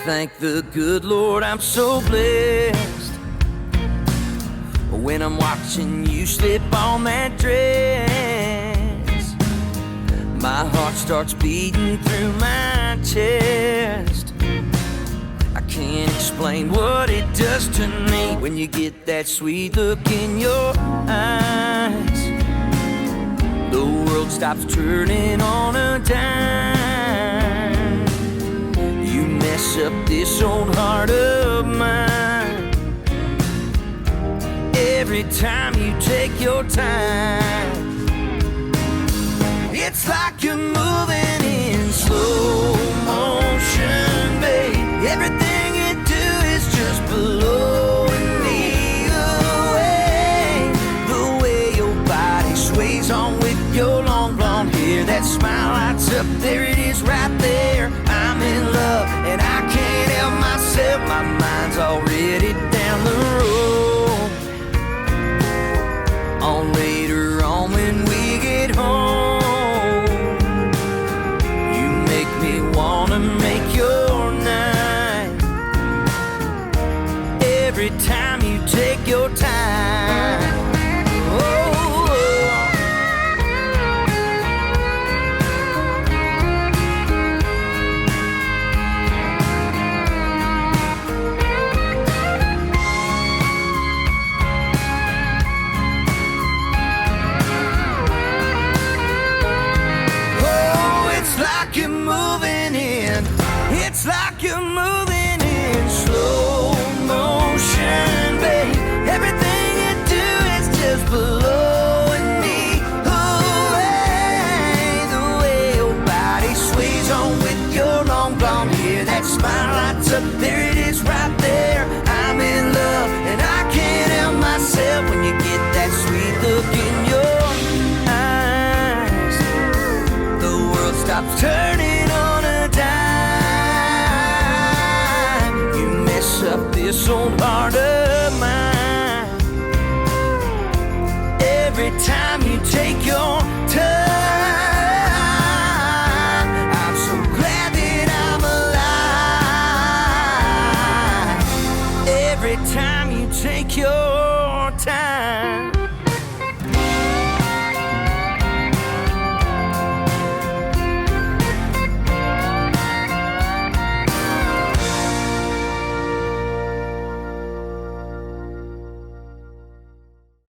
thank the good Lord I'm so blessed. When I'm watching you slip on that dress, my heart starts beating through my chest. I can't explain what it does to me when you get that sweet look in your eyes. The world stops turning on a dime. You mess up this old heart of mine. Every time you take your time, it's like you're moving in slow motion, babe. Everything you do is just blowing me away. The way your body sways on with your long blonde hair, that smile lights up, there it is right there. I'm in love and I can't help myself. My mind's already down the road. On later on when we get home, you make me wanna make your night. Every time you take your time. It's like you're moving in slow motion, babe. Everything you do is just blowing me away. The way your body sways on with your long blonde hair, that smile lights up, there it is right there. I'm in love and I can't help myself when you get that sweet look in your eyes. The world stops turning